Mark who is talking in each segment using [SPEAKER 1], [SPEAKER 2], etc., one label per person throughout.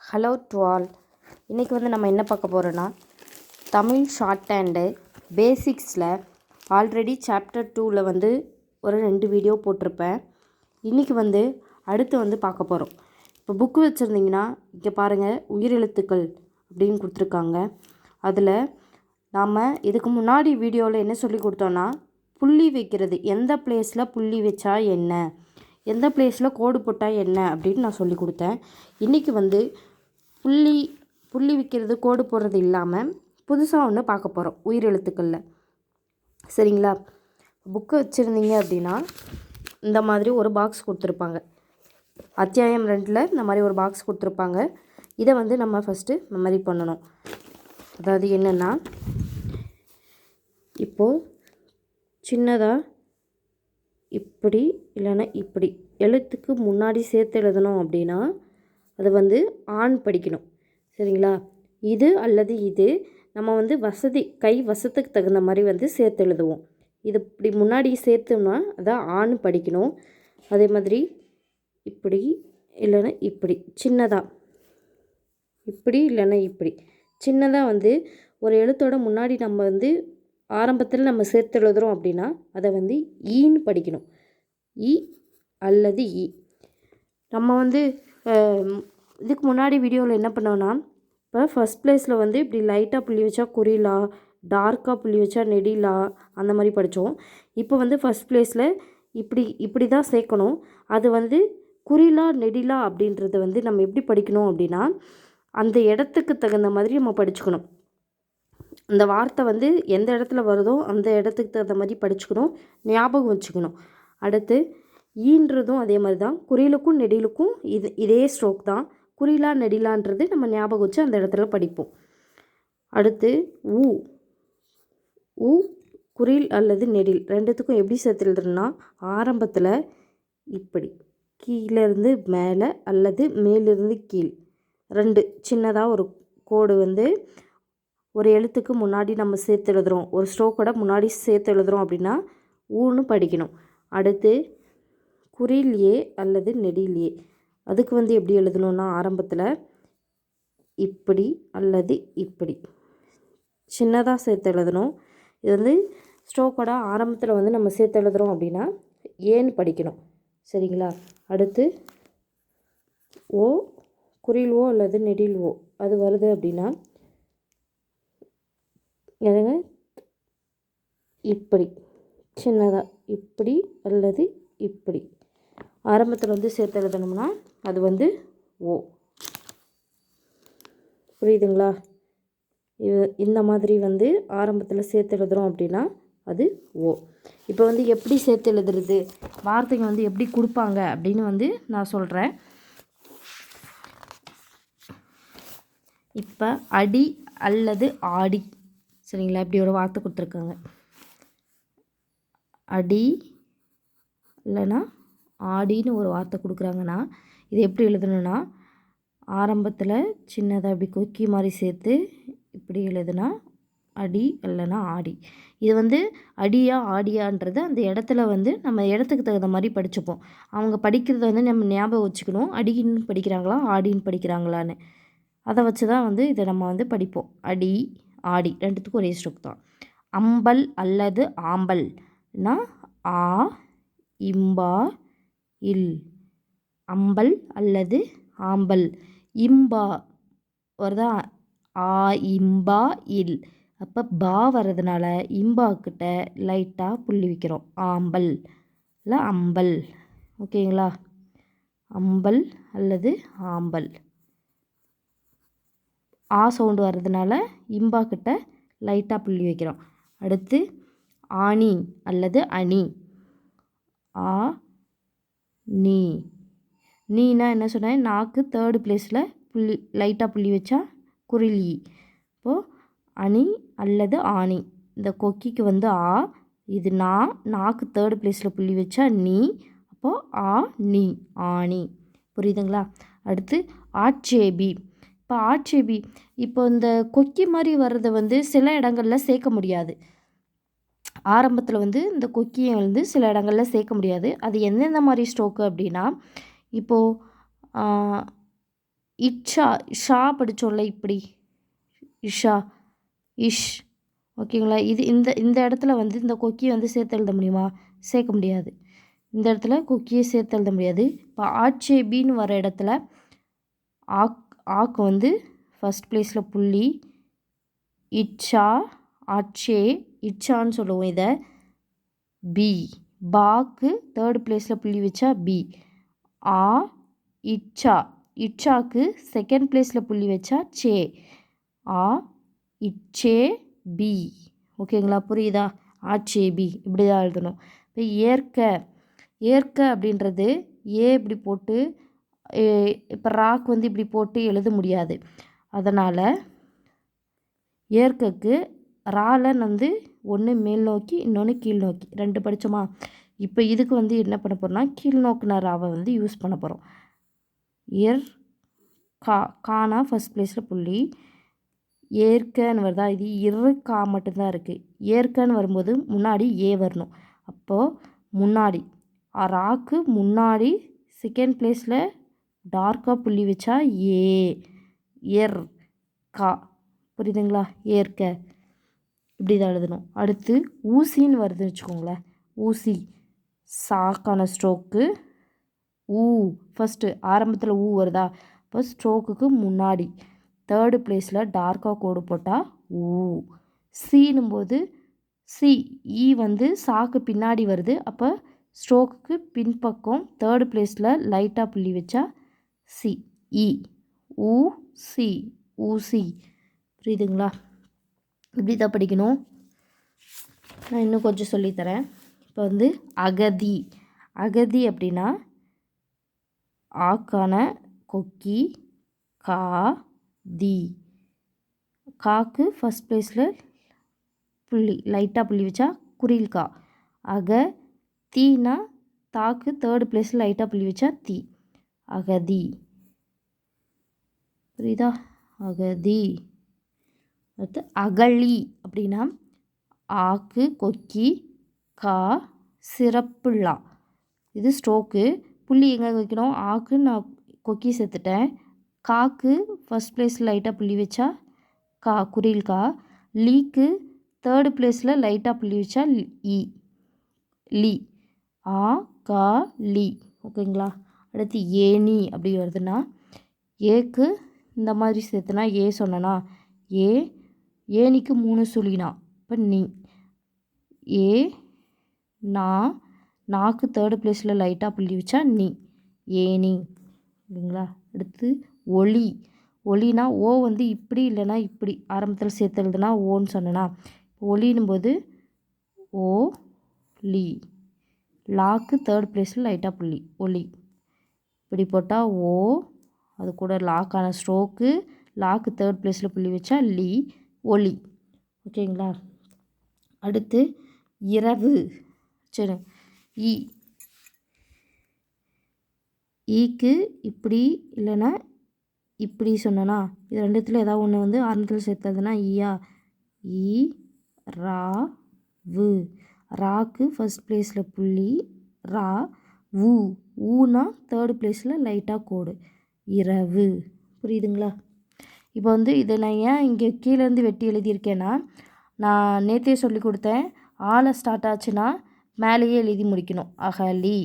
[SPEAKER 1] Hello to all. இன்றைக்கி வந்து நம்ம என்ன பார்க்க போகிறோன்னா, தமிழ் ஷார்ட் ஹேண்டு பேசிக்ஸில் ஆல்ரெடி சாப்டர் 2ல் வந்து ஒரு 2 வீடியோ போட்டிருப்பேன். இன்றைக்கி வந்து அடுத்து வந்து பார்க்க போகிறோம். இப்போ புக்கு வச்சுருந்திங்கன்னா இங்கே பாருங்கள், உயிரெழுத்துக்கள் அப்படின்னு கொடுத்துருக்காங்க. அதில் நாம் இதுக்கு முன்னாடி வீடியோவில் என்ன சொல்லி கொடுத்தோன்னா, புள்ளி வைக்கிறது, எந்த பிளேஸில் புள்ளி வச்சா என்ன, எந்த பிளேஸில் கோடு போட்டால் என்ன அப்படின்னு நான் சொல்லி கொடுத்தேன். இன்றைக்கி வந்து புள்ளி வைக்கிறது, கோடு போடுறது இல்லாமல் புதுசாக ஒன்று பார்க்க போகிறோம் உயிரெழுத்துக்களில். சரிங்களா? புக்கு வச்சுருந்தீங்க அப்படின்னா இந்த மாதிரி ஒரு பாக்ஸ் கொடுத்துருப்பாங்க. அத்தியாயம் 2ல் இந்த மாதிரி ஒரு பாக்ஸ் கொடுத்துருப்பாங்க. இதை வந்து நம்ம ஃபஸ்ட்டு மெமரி பண்ணணும். அதாவது என்னென்னா, இப்போது சின்னதாக இப்படி இல்லைன்னா இப்படி எழுத்துக்கு முன்னாடி சேர்த்து எழுதணும் அப்படின்னா அதை வந்து ஆண் படிக்கணும். சரிங்களா? இது அல்லது இது நம்ம வந்து கை வசத்துக்கு தகுந்த மாதிரி வந்து சேர்த்து எழுதுவோம். இது இப்படி முன்னாடி சேர்த்தோம்னா அதை ஆண் படிக்கணும். அதே மாதிரி இப்படி இல்லைன்னா இப்படி சின்னதாக, இப்படி இல்லைன்னா இப்படி சின்னதாக வந்து ஒரு எழுத்தோட முன்னாடி நம்ம வந்து ஆரம்பத்தில் நம்ம சேர்த்து எழுதுகிறோம் அப்படின்னா அதை வந்து ஈன்னு படிக்கணும். இ அல்லது இ. நம்ம வந்து இதுக்கு முன்னாடி வீடியோவில் என்ன பண்ணோன்னா, இப்போ ஃபஸ்ட் ப்ளேஸில் வந்து இப்படி லைட்டாக புள்ளி வச்சா குறிலா, டார்க்காக புள்ளி வச்சா நெடிலா, அந்த மாதிரி படித்தோம். இப்போ வந்து ஃபஸ்ட் ப்ளேஸில் இப்படி தான் சேர்க்கணும். அது வந்து குறிலா நெடிலா அப்படின்றத வந்து நம்ம எப்படி படிக்கணும் அப்படின்னா, அந்த இடத்துக்கு தகுந்த மாதிரி நம்ம படிச்சுக்கணும். அந்த வார்த்தை வந்து எந்த இடத்துல வருதோ அந்த இடத்துக்கு தகுந்த மாதிரி படிச்சுக்கணும், ஞாபகம் வச்சுக்கணும். அடுத்து ஈன்றதும் அதே மாதிரி தான். குறிலுக்கும் நெடிலுக்கும் இதே ஸ்ட்ரோக் தான். குறிலா நெடிலான்றது நம்ம ஞாபகம் வச்சு அந்த இடத்துல படிப்போம். அடுத்து ஊ குறில் அல்லது நெடில் ரெண்டுத்துக்கும் எப்படி சேர்த்து எழுதுறோன்னா, ஆரம்பத்தில் இப்படி கீழேருந்து மேலே அல்லது மேலிருந்து கீழ் 2 சின்னதாக ஒரு கோடு வந்து ஒரு எழுத்துக்கு முன்னாடி நம்ம சேர்த்து எழுதுகிறோம், ஒரு ஸ்ட்ரோக்கோட முன்னாடி சேர்த்து எழுதுகிறோம் அப்படின்னா ஊன்னு படிக்கணும். அடுத்து குறில் ஏ அல்லது நெடில் ஏ, அதுக்கு வந்து எப்படி எழுதணும்னா, ஆரம்பத்தில் இப்படி அல்லது இப்படி சின்னதாக சேர்த்து எழுதணும். இது வந்து ஸ்ட்ரோக்கோட ஆரம்பத்தில் வந்து நம்ம சேர்த்து எழுதுகிறோம் அப்படின்னா ஏன்னு படிக்கணும். சரிங்களா? அடுத்து ஓ குறில் ஓ அல்லது நெடில் ஓ அது வருது அப்படின்னா இப்படி சின்னதாக இப்படி அல்லது இப்படி ஆரம்பத்தில் வந்து சேர்த்து எழுதணும்னா அது வந்து ஓ. புரியுதுங்களா? இந்த மாதிரி வந்து ஆரம்பத்தில் சேர்த்து எழுதுகிறோம் அப்படின்னா அது ஓ. இப்போ வந்து எப்படி சேர்த்து எழுதுறது, வார்த்தைங்க வந்து எப்படி கொடுப்பாங்க அப்படின்னு வந்து நான் சொல்கிறேன். இப்போ அடி அல்லது ஆடி, சரிங்களா? இப்படி ஒரு வார்த்தை கொடுத்துருக்காங்க. அடி இல்லைன்னா ஆடின்னு ஒரு வார்த்தை கொடுக்குறாங்கன்னா இது எப்படி எழுதணுன்னா, ஆரம்பத்தில் சின்னதாக இப்படி கொக்கி மாதிரி சேர்த்து இப்படி எழுதுனா அடி இல்லைன்னா ஆடி. இது வந்து அடியா ஆடியான்றது அந்த இடத்துல வந்து நம்ம இடத்துக்கு தகுந்த மாதிரி படிச்சுப்போம். அவங்க படிக்கிறத வந்து நம்ம ஞாபகம் வச்சுக்கணும், அடின்னு படிக்கிறாங்களா ஆடின்னு படிக்கிறாங்களான்னு. அதை வச்சு தான் வந்து இதை நம்ம வந்து படிப்போம். அடி ஆடி ரெண்டுத்துக்கும் ஒரே ஸ்ட்ரோக் தான். அம்பல் அல்லது ஆம்பல்னா ஆ இம்பா இல். அம்பல் அல்லது ஆம்பல். இம்பா வருதா, ஆ இம்பா இல். அப்போ பா வர்றதுனால இம்பாக்கிட்ட லைட்டாக புள்ளி வைக்கிறோம். ஆம்பல் இல்லை அம்பல். ஓகேங்களா? அம்பல் அல்லது ஆம்பல். ஆ சவுண்டு வர்றதுனால இம்பாக்கிட்ட லைட்டாக புள்ளி வைக்கிறோம். அடுத்து ஆணி அல்லது அணி. ஆ நீ. நீனா என்ன சொன்னேன், நாக்கு 3rd ப்ளேஸில் லைட்டாக புள்ளி வச்சா குறில் ஈ. இப்போது அணி அல்லது ஆணி. இந்த கொக்கிக்கு வந்து ஆ, இது நாக்கு 3rd ப்ளேஸில் புள்ளி வச்சா நீ. அப்போது ஆ நீ ஆணி. புரியுதுங்களா? அடுத்து ஆட்சேபி. இப்போ ஆட்சேபி, இப்போ இந்த கொக்கி மாதிரி வர்றதை வந்து சில இடங்களில் சேர்க்க முடியாது. ஆரம்பத்தில் வந்து இந்த கொக்கியை வந்து சில இடங்களில் சேர்க்க முடியாது. அது எந்தெந்த மாதிரி ஸ்ட்ரோக்கு அப்படின்னா, இப்போது இச்சா ஷா படித்தோம்ல இப்படி இஷா இஷ் ஓகேங்களா. இது இந்த இந்த இடத்துல வந்து இந்த கொக்கியை வந்து சேர்த்து எழுத முடியுமா? சேர்க்க முடியாது. இந்த இடத்துல கொக்கியை சேர்த்து எழுத முடியாது. இப்போ ஆட்சேபின்னு வர இடத்துல ஆக்கு வந்து ஃபஸ்ட் ப்ளேஸில் புள்ளி, இச்சா ஆட்சே இச்சான்னு சொல்லுவோம் இதை. பி பாக்கு தேர்ட் ப்ளேஸில் புள்ளி வச்சா பி. ஆ இச்சா இச்சாக்கு செகண்ட் ப்ளேஸில் புள்ளி வச்சா சே. ஆ இச்சே பி. ஓகேங்களா, புரியுதா? ஆட்சே பி இப்படி தான் எழுதணும். இப்போ ஏற்க அப்படின்றது ஏ இப்படி போட்டு இப்போ ராக்கு வந்து இப்படி போட்டு எழுத முடியாது. அதனால் ஏற்கக்கு ராலன் வந்து ஒன்று மேல் நோக்கி இன்னொன்று கீழ் நோக்கி 2 படித்தோமா. இப்போ இதுக்கு வந்து என்ன பண்ண போகிறோம்னா கீழ் நோக்குன ராவை வந்து யூஸ் பண்ண போகிறோம். கானா ஃபஸ்ட் ப்ளேஸில் புள்ளி, ஏற்கன்னு வருதா, இது கா மட்டும்தான் இருக்குது. ஏற்கன்னு வரும்போது முன்னாடி ஏ வரணும். அப்போது முன்னாடி ராக்கு முன்னாடி செகண்ட் ப்ளேஸில் டார்க்காக புள்ளி வச்சா ஏர் கா. புரியுதுங்களா? ஏற்க இப்படி தான் எழுதணும். அடுத்து ஊசின்னு வருதுன்னு வச்சுக்கோங்களேன். ஊசி சாக்கான ஸ்ட்ரோக்கு ஃபஸ்ட்டு ஆரம்பத்தில் வருதா. இப்போ ஸ்ட்ரோக்குக்கு முன்னாடி தேர்டு ப்ளேஸில் டார்க்காக கோடு போட்டால் சீனும் போது வந்து சாக்கு பின்னாடி வருது. அப்போ ஸ்ட்ரோக்குக்கு பின்பக்கம் தேர்டு ப்ளேஸில் லைட்டாக புள்ளி வச்சா சி சி ஊசி. புரியுதுங்களா? இப்படி தான் படிக்கணும். நான் இன்னும் கொஞ்சம் சொல்லித்தரேன். இப்போ வந்து அகதி அப்படின்னா ஆக்கான கொக்கி கா தி. காக்கு ஃபஸ்ட் ப்ளேஸில் புள்ளி லைட்டாக புள்ளி வச்சா குறில் கா. தீனா தாக்கு தேர்டு ப்ளேஸில் லைட்டாக புள்ளி வச்சா தி. அகதி. புரியுதா? அகதி. அடுத்து அகழி அப்படின்னா ஆக்கு கொக்கி கா சிறப்புள்ளா. இது ஸ்ட்ரோக்கு. புள்ளி எங்கே வைக்கணும்? ஆக்கு நான் கொக்கி சேர்த்துட்டேன். காக்கு ஃபஸ்ட் ப்ளேஸில் லைட்டாக புள்ளி வச்சா கா குறில் கா. லீக்கு தேர்டு ப்ளேஸில் லைட்டாக புள்ளி வச்சா லீ. ஆ கா லீ. ஓகேங்களா? அடுத்து ஏனி அப்படி வருதுன்னா ஏக்கு இந்த மாதிரி சேர்த்துனா சொன்னனா ஏனிக்கு 3 சுழினா இப்போ நீ. நாக்கு தேர்டு ப்ளேஸில் லைட்டாக புள்ளி வச்சா நீ ஏனி. ஓகேங்களா? அடுத்து ஒளினா வந்து இப்படி இல்லைனா இப்படி ஆரம்பத்தில் சேர்த்து எழுதுனா ஓன்னு சொன்னனா. ஒளினும் போது லீ. லாக்கு தேர்ட் ப்ளேஸில் லைட்டாக புள்ளி ஒளி இப்படி போட்டால் அது கூட லாக்கான ஸ்ட்ரோக்கு. லாக்கு தேர்ட் ப்ளேஸில் புள்ளி வச்சா ஒளி. ஓகேங்களா? அடுத்து இரவு. சரி, ஈக்கு இப்படி இல்லைன்னா இப்படி சொன்னனா இது ரெண்டுத்தில் ஏதாவது ஒன்று வந்து ஆரம்பத்தில் சேர்த்ததுன்னா ராக்கு ஃபஸ்ட் ப்ளேஸில் புள்ளி ஊனா தேர்டு ப்ளேஸில் லைட்டாக கோடு இரவு. புரியுதுங்களா? இப்போ வந்து இதை நான் ஏன் இங்கே கீழேருந்து வெட்டி எழுதியிருக்கேன்னா, நான் நேற்றே சொல்லி கொடுத்தேன். ஆளை ஸ்டார்ட் ஆச்சுன்னா மேலேயே எழுதி முடிக்கணும். அகதி.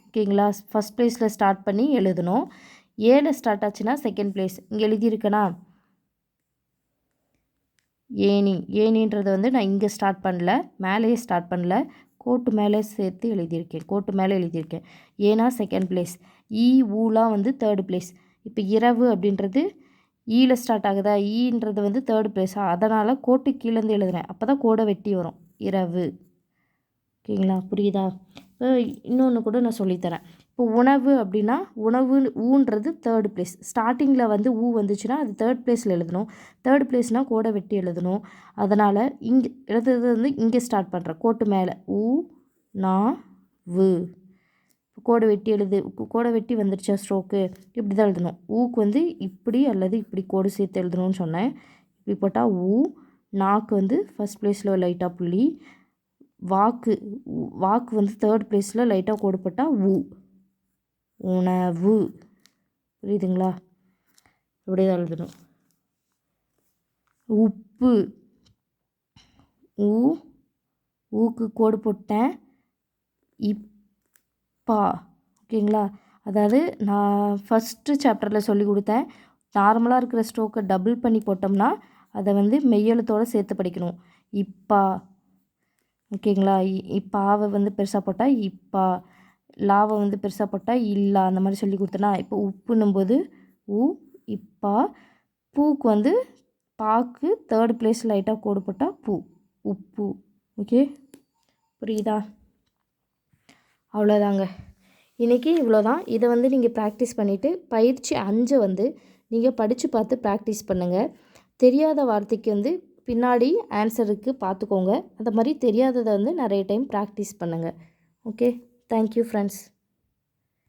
[SPEAKER 1] ஓகேங்களா? ஃபஸ்ட் ப்ளேஸில் ஸ்டார்ட் பண்ணி எழுதணும். ஏல ஸ்டார்ட் ஆச்சுன்னா செகண்ட் ப்ளேஸ். இங்கே எழுதியிருக்கேனா ஏனின்றது வந்து நான் இங்கே ஸ்டார்ட் பண்ணல, மேலேயே ஸ்டார்ட் பண்ணல, கோட்டு மேலே சேர்த்து எழுதியிருக்கேன். கோட்டு மேலே எழுதியிருக்கேன். ஏனா செகண்ட் ப்ளேஸ், ஊலாம் வந்து தேர்டு ப்ளேஸ். இப்போ இரவு அப்படின்றது ஈல ஸ்டார்ட் ஆகுதா, ஈன்றது வந்து தேர்டு ப்ளேஸா, அதனால் கோட்டு கீழேருந்து எழுதுறேன். அப்போ தான் கோடை வெட்டி வரும். இரவு. ஓகேங்களா? புரியுதா? இப்போ இன்னொன்று கூட நான் சொல்லித்தரேன். இப்போ உணவு அப்படின்னா உணவு ஊன்றது தேர்டு ப்ளேஸ். ஸ்டார்டிங்கில் வந்து வந்துச்சுன்னா அது தேர்ட் ப்ளேஸில் எழுதணும். தேர்டு ப்ளேஸ்னால் கோடை வெட்டி எழுதணும். அதனால் இங்கே எழுதுறது வந்து இங்கே ஸ்டார்ட் பண்ணுறேன். கோட்டு மேலே கோடை வெட்டி கோடை வெட்டி வந்துடுச்சா ஸ்ட்ரோக்கு, இப்படி தான் எழுதணும். ஊக்கு வந்து இப்படி அல்லது இப்படி கோடு சேர்த்து எழுதணும்னு சொன்னேன். இப்படி போட்டால் நாக்கு வந்து ஃபஸ்ட் ப்ளேஸில் லைட்டாக புள்ளி, வாக்கு வந்து தேர்ட் ப்ளேஸில் லைட்டாக கோடு போட்டால் உணவு. புரியுதுங்களா? இப்படி தான் எழுதணும். உப்பு. ஊக்கு கோடு போட்டேன். இப்பா. ஓகேங்களா? அதாவது நான் ஃபஸ்ட்டு சாப்டரில் சொல்லி கொடுத்தேன். நார்மலாக இருக்கிற ஸ்ட்ரோக்கை டபுள் பண்ணி போட்டோம்னா அதை வந்து மெய்யெழுத்தோடு சேர்த்து படிக்கணும். இப்பா. ஓகேங்களா? இப்பாவை வந்து பெருசாக போட்டால் இப்பா, லாவை வந்து பெருசாக போட்டால் இல்லா, அந்த மாதிரி சொல்லி கொடுத்தேன்னா. இப்போ உப்புன்னும்போது இப்பா. பூக்கு வந்து பாக்கு தேர்ட் பிளேஸ் லைட்டாக கோடு போட்டால் பூ, உப்பு. ஓகே, புரியுதா? அவ்வளோதாங்க. இன்றைக்கி இவ்வளோதான். இதை வந்து நீங்கள் ப்ராக்டிஸ் பண்ணிவிட்டு பயிற்சி 5 வந்து நீங்கள் படித்து பார்த்து ப்ராக்டிஸ் பண்ணுங்கள். தெரியாத வார்த்தைக்கு வந்து பின்னாடி ஆன்சருக்கு பார்த்துக்கோங்க. அந்த மாதிரி தெரியாததை வந்து நிறைய டைம் ப்ராக்டிஸ் பண்ணுங்கள். Okay, thank you friends.